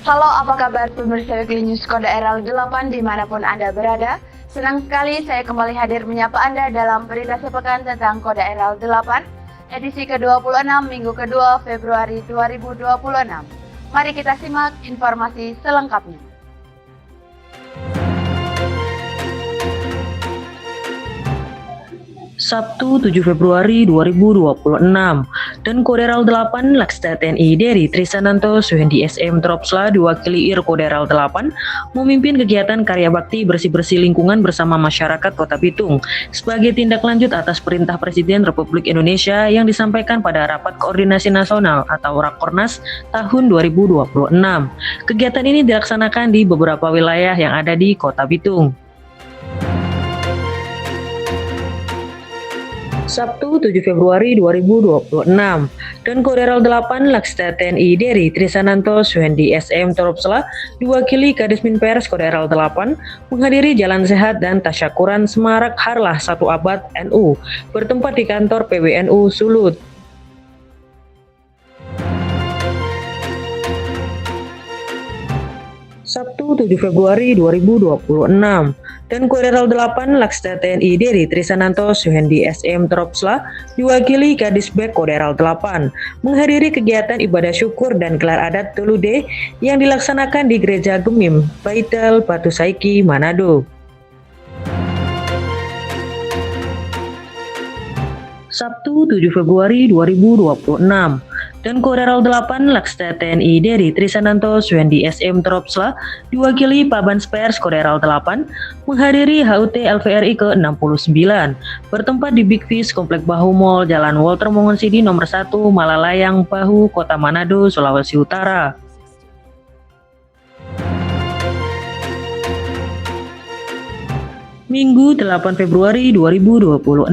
Halo, apa kabar pemirsa Weekly News Kode RL 8 dimanapun Anda berada? Senang sekali saya kembali hadir menyapa Anda dalam berita sepekan tentang Kode RL 8, edisi ke-26 Minggu kedua Februari 2026. Mari kita simak informasi selengkapnya. Sabtu 7 Februari 2026 dan Koderal 8 Laksda TNI dari Trisananto Suhendi SM Tropsla diwakili Ir Koderal 8 memimpin kegiatan karya bakti bersih-bersih lingkungan bersama masyarakat Kota Bitung sebagai tindak lanjut atas perintah Presiden Republik Indonesia yang disampaikan pada Rapat Koordinasi Nasional atau Rakornas tahun 2026. Kegiatan ini dilaksanakan di beberapa wilayah yang ada di Kota Bitung. Sabtu 7 Februari 2026 dan Koderal 8 Laksda TNI dari Trisananto Suhendi SM Tropsla diwakili Kadis Minpers Koderal 8 menghadiri jalan sehat dan tasyakuran Semarak Harlah 1 Abad NU bertempat di kantor PWNU Sulut. Sabtu 7 Februari 2026 dan Koderal 8 Laksda TNI dari Trisananto Suhendi SM Tropsla diwakili Kadisbek Koderal 8 menghadiri kegiatan ibadah syukur dan gelar adat Tulude yang dilaksanakan di Gereja Gemim, Baital, Batu Saiki, Manado. Sabtu 7 Februari 2026 dan Koderal 8 Laksda TNI dari Trisananto Suhendi SM Tropsla diwakili Pabans Pers Koderal 8 menghadiri HUT LVRI ke-69 bertempat di Big Fish Komplek Bahu Mall Jalan Walter Mongonsidi nomor 1 Malalayang Bahu Kota Manado, Sulawesi Utara. Minggu 8 Februari 2026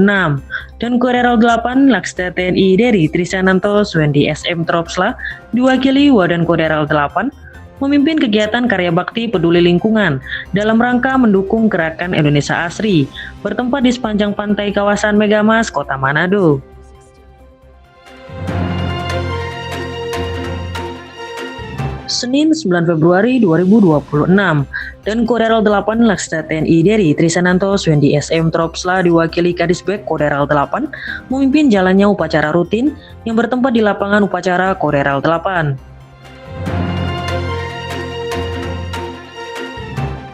dan Koderal 8 Laksda TNI dari Trisananto Suhendi SM Tropsla diwakili Wadan Koderal 8 memimpin kegiatan karya bakti peduli lingkungan dalam rangka mendukung gerakan Indonesia Asri bertempat di sepanjang pantai kawasan Megamas, Kota Manado. Senin 9 Februari 2026 dan Koderal 8 Laksda TNI dari Trisananto Suhendi SM Tropsla diwakili Kadisbek Koderal 8 memimpin jalannya upacara rutin yang bertempat di lapangan upacara Koderal 8.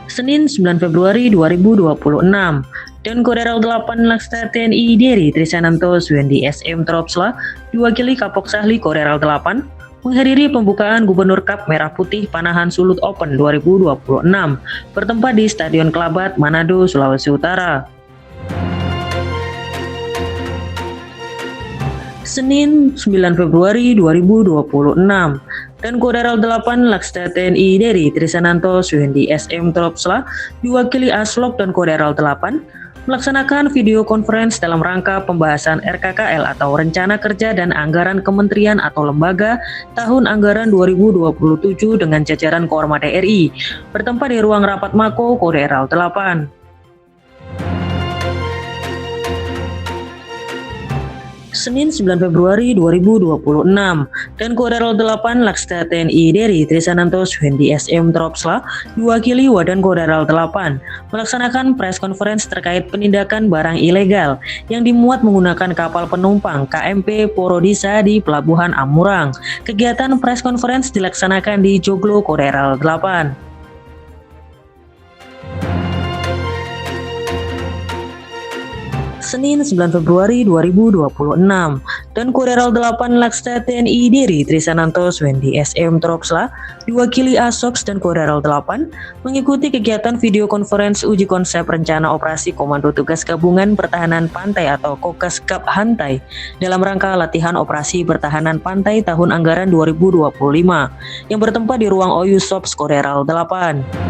Senin 9 Februari 2026 dan Koderal 8 Laksda TNI dari Trisananto Suhendi SM Tropsla diwakili Kapok Sahli Koderal 8 menghadiri pembukaan Gubernur Cup Merah Putih Panahan Sulut Open 2026 bertempat di Stadion Kelabat, Manado, Sulawesi Utara. Senin 9 Februari 2026 dan Koderal 8 Laksda TNI dari Trisananto Suhendi SM Tropsla diwakili Aslok dan Koderal 8 melaksanakan video conference dalam rangka pembahasan RKKL atau Rencana Kerja dan Anggaran Kementerian atau Lembaga tahun anggaran 2027 dengan jajaran Kormada RI bertempat di ruang rapat Mako Koderal 8. Senin 9 Februari 2026 dan Koderal 8 Laksda TNI dari Trisananto Suhendi SM Tropsla diwakili Wadan Koderal 8 melaksanakan press conference terkait penindakan barang ilegal yang dimuat menggunakan kapal penumpang KMP Porodisa di Pelabuhan Amurang. Kegiatan press conference dilaksanakan di Joglo Koderal 8. Senin 9 Februari 2026 dan Koderal 8 Laksda TNI dari Trisananto Suhendi SM Tropsla diwakili Asoks dan Koderal 8 mengikuti kegiatan video conference uji konsep rencana operasi Komando Tugas Gabungan Pertahanan Pantai atau Kokas Gap Hantai dalam rangka latihan operasi pertahanan pantai tahun anggaran 2025 yang bertempat di ruang OYU Sops Koderal 8.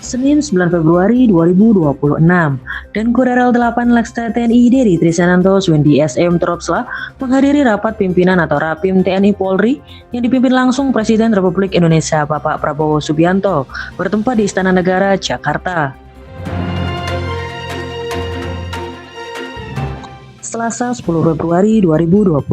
Senin 9 Februari 2026 dan Koderal 8 Laksda TNI dari Trisananto Suhendi SM Tropsla menghadiri rapat pimpinan atau Rapim TNI Polri yang dipimpin langsung Presiden Republik Indonesia Bapak Prabowo Subianto bertempat di Istana Negara, Jakarta. Selasa 10 Februari 2026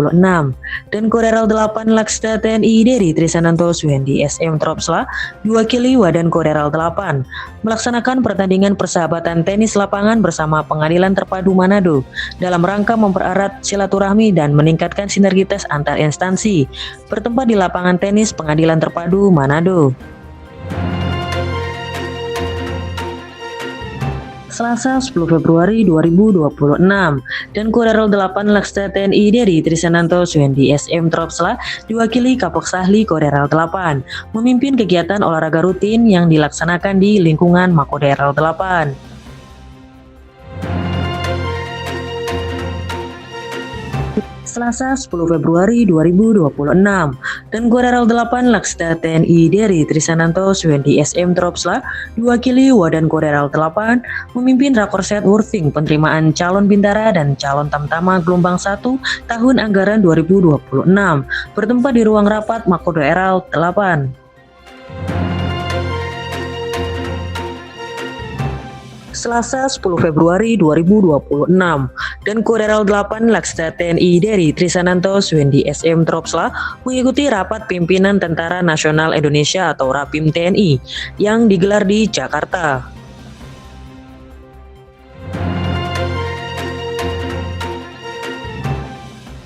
dan Koderal 8 Laksda TNI Deri Trisananto Suhendi SM Tropsla diwakili Wadan Koderal 8 melaksanakan pertandingan persahabatan tenis lapangan bersama Pengadilan Terpadu Manado dalam rangka mempererat silaturahmi dan meningkatkan sinergitas antar instansi bertempat di lapangan tenis Pengadilan Terpadu Manado. Selasa 10 Februari 2026 dan Koderal 8 Laksda TNI Deri Trisananto Suhendi SM Tropsla diwakili Kapok Sahli Koderal 8 memimpin kegiatan olahraga rutin yang dilaksanakan di lingkungan Makoderal 8. Selasa 10 Februari 2026 dan Koderal 8 Laksda TNI Deri Trisananto Suhendi SM Tropsla diwakili Wadan Koderal 8 memimpin Rakorset Worthing penerimaan calon bintara dan calon tamtama gelombang 1 tahun anggaran 2026 bertempat di ruang rapat Makoderal 8. Selasa 10 Februari 2026 dan Koderal 8 Laksda TNI Deri Trisananto Suhendi SM Tropsla mengikuti rapat pimpinan Tentara Nasional Indonesia atau Rapim TNI yang digelar di Jakarta.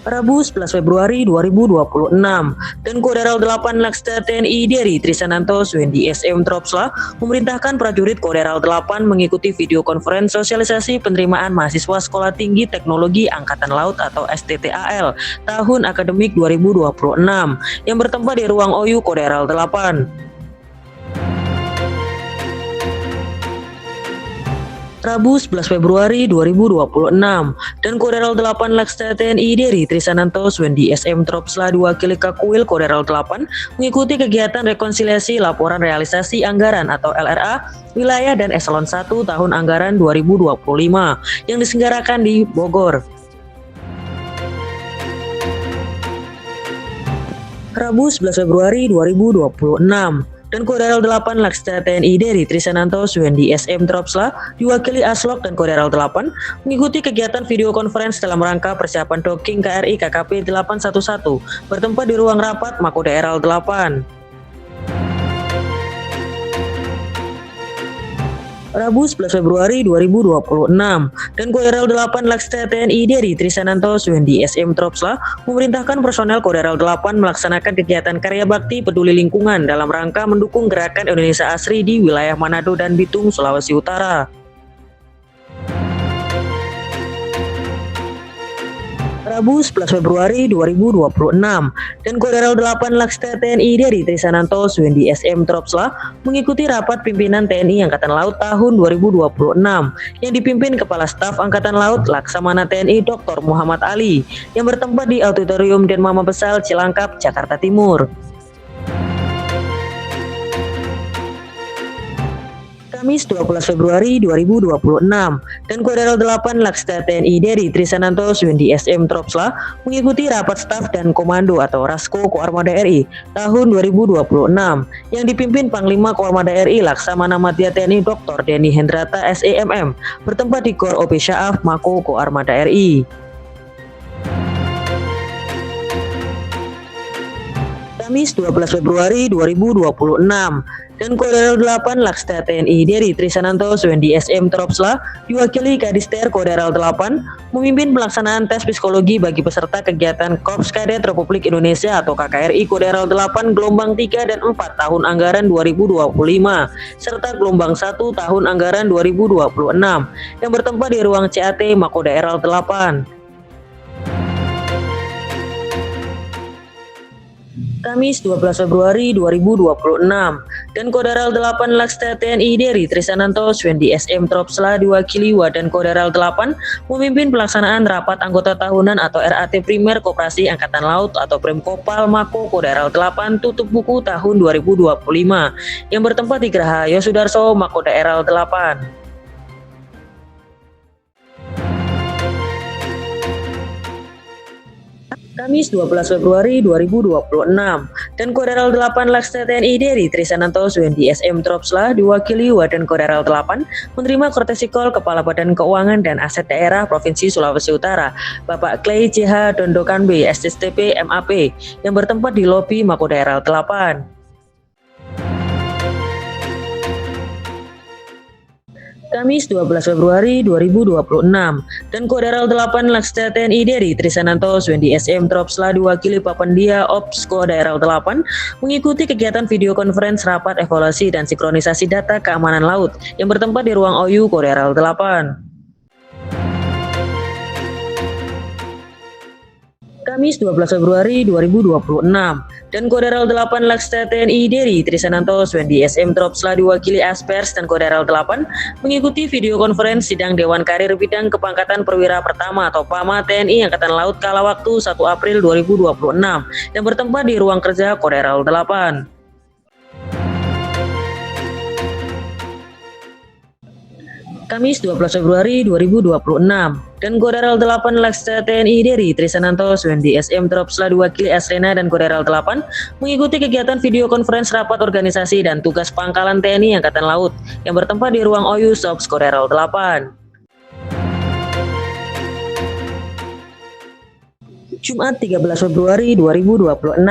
Rabu 11 Februari 2026 dan Koderal 8 Laksda TNI Deri Trisananto Suhendi SM Tropsla memerintahkan prajurit Koderal 8 mengikuti video konferensi sosialisasi penerimaan mahasiswa Sekolah Tinggi Teknologi Angkatan Laut atau STTAL tahun akademik 2026 yang bertempat di ruang OYU Koderal 8. Rabu 11 Februari 2026 dan Koderal 8 Laksda TNI Deri Trisananto Suhendi SM Tropsla diwakili Kakuil Koderal 8 mengikuti kegiatan rekonsiliasi laporan realisasi anggaran atau LRA wilayah dan eselon 1 tahun anggaran 2025 yang diselenggarakan di Bogor. Rabu 11 Februari 2026 dan Koderal 8 Laksda TNI Deri Trisananto Suhendi SM Tropsla diwakili Aslok dan Koderal 8 mengikuti kegiatan video conference dalam rangka persiapan docking KRI KKP 811 bertempat di ruang rapat Makoderal 8. Rabu 11 Februari 2026 dan Koderal 8 Laksda TNI Deri Trisananto Suhendi SM Tropsla memerintahkan personel Koderal 8 melaksanakan kegiatan karya bakti peduli lingkungan dalam rangka mendukung gerakan Indonesia Asri di wilayah Manado dan Bitung, Sulawesi Utara. Rabu 11 Februari 2026 dan Koderal 8 Laksda TNI Deri Trisananto Suhendi SM Tropsla mengikuti rapat pimpinan TNI Angkatan Laut tahun 2026 yang dipimpin Kepala Staf Angkatan Laut Laksamana TNI Dr. Muhammad Ali yang bertempat di Auditorium Denma Mabesal Cilangkap, Jakarta Timur. Kamis 12 Februari 2026 dan Koderal 8 Laksda TNI Deri Trisananto Suhendi SM Tropsla mengikuti rapat staf dan komando atau Rasko Koarmada RI tahun 2026 yang dipimpin Panglima Koarmada RI Laksamana Madya TNI Dr. Denny Hendrata SEMM bertempat di Gor OP Syaaf Mako Koarmada RI. Kamis 12 Februari 2026 dan Koderal 8 Laksda TNI Deri Trisananto Suhendi SM Tropsla diwakili Kadister Koderal 8 memimpin pelaksanaan tes psikologi bagi peserta kegiatan Korps Kadet Republik Indonesia atau KKRI Koderal 8 gelombang 3 dan 4 tahun anggaran 2025 serta gelombang 1 tahun anggaran 2026 yang bertempat di ruang CAT Makoderal 8. Kamis 12 Februari 2026 dan Koderal 8 Laksda TNI Deri Trisananto Suhendi SM Tropsla diwakili Wadan Koderal 8 memimpin pelaksanaan rapat anggota tahunan atau RAT Primer Koperasi Angkatan Laut atau Premkopal Mako Koderal 8 tutup buku tahun 2025 yang bertempat di Geraha Yosudarso Makoderal 8. Kamis 12 Februari 2026 dan Koderal 8 Laksda TNI Deri Trisananto Suhendi SM Tropsla diwakili Waden Koderal 8 menerima courtesy call Kepala Badan Keuangan dan Aset Daerah Provinsi Sulawesi Utara Bapak Clay CH Dondokan B SSTP MAP yang bertempat di lobi Makoderal 8. Kamis 12 Februari 2026 dan Koderal 8 Laksda TNI Deri Trisananto Suhendi SM Tropsla diwakili Papandia Ops Koderal 8 mengikuti kegiatan video conference rapat evaluasi dan sinkronisasi data keamanan laut yang bertempat di ruang OU Koderal 8. Kamis 12 Februari 2026 dan Koderal 8 Laksda TNI Deri Trisananto Suhendi SM Tropsla diwakili Aspers dan Koderal 8 mengikuti video conference sidang Dewan Karir Bidang Kepangkatan Perwira Pertama atau PAMA TNI Angkatan Laut kala waktu 1 April 2026 yang bertempat di ruang kerja Koderal 8. Kamis 12 Februari 2026 dan Koderal 8 Laksda TNI Deri Trisananto Suhendi SM Tropsla diwakili Asrena dan Koderal 8 mengikuti kegiatan video conference rapat organisasi dan tugas pangkalan TNI Angkatan Laut yang bertempat di ruang OU Sops Koderal 8. Jumat 13 Februari 2026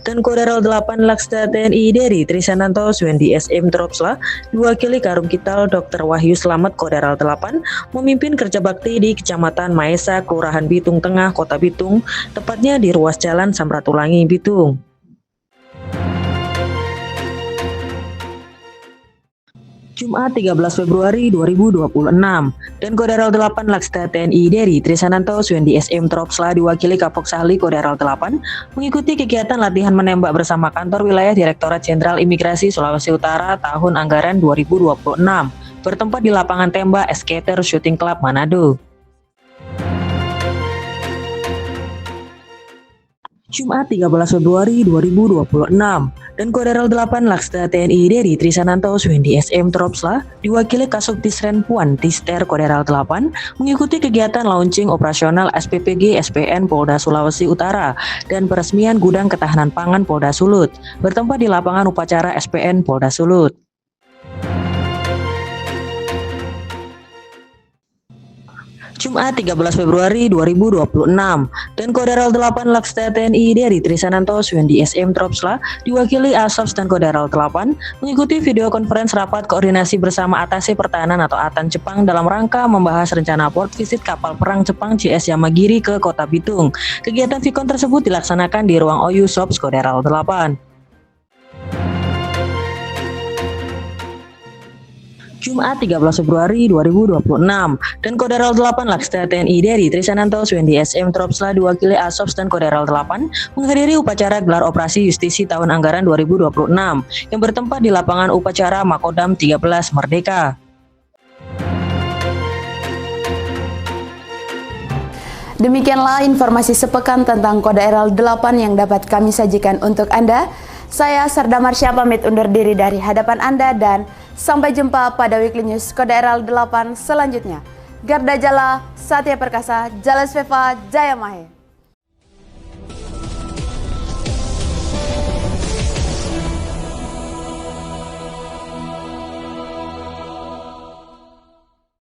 dan Koderal 8 Laksda TNI Deri Trisananto Suhendi SM Tropsla diwakili Karum Kital Dr. Wahyu Slamet Koderal 8 memimpin kerja bakti di Kecamatan Maesa, Kelurahan Bitung Tengah, Kota Bitung, tepatnya di ruas Jalan Samratulangi, Bitung. Jumat 13 Februari 2026 dan Koderal 8 Laksda TNI Deri Trisananto Suhendi SM Tropsla diwakili Kapok Sahli Koderal 8 mengikuti kegiatan latihan menembak bersama Kantor Wilayah Direktorat Jenderal Imigrasi Sulawesi Utara tahun anggaran 2026 bertempat di lapangan tembak Skater Shooting Club Manado. Jumat 13 Februari 2026 dan Koderal 8 Laksda TNI Deri Trisananto Suhendi SM Tropsla diwakili Kasubdisren Puan Tister Koderal 8 mengikuti kegiatan launching operasional SPPG SPN Polda Sulawesi Utara dan peresmian Gudang Ketahanan Pangan Polda Sulut bertempat di lapangan upacara SPN Polda Sulut. Jumat 13 Februari 2026 dan Koderal 8 Laksda TNI Deri Trisananto Suhendi SM Tropsla diwakili Asops dan Koderal 8 mengikuti video conference rapat koordinasi bersama Atase Pertahanan atau ATAN Jepang dalam rangka membahas rencana port visit kapal perang Jepang JS Yamagiri ke Kota Bitung. Kegiatan Vikon tersebut dilaksanakan di ruang OU Sops Koderal 8. Jumat 13 Februari 2026 dan Koderal 8 Laksda TNI Deri Trisananto Suhendi SM Tropsla diwakili Asops dan Koderal 8 menghadiri upacara gelar operasi justisi tahun anggaran 2026 yang bertempat di lapangan upacara Makodam 13 Merdeka. Demikianlah informasi sepekan tentang Koderal 8 yang dapat kami sajikan untuk Anda. Saya Sarda Marsya pamit undur diri dari hadapan Anda dan sampai jumpa pada Weekly News Koderal 8 selanjutnya. Garda Jala, Satya Perkasa, Jalas Veva, Jaya Mahe.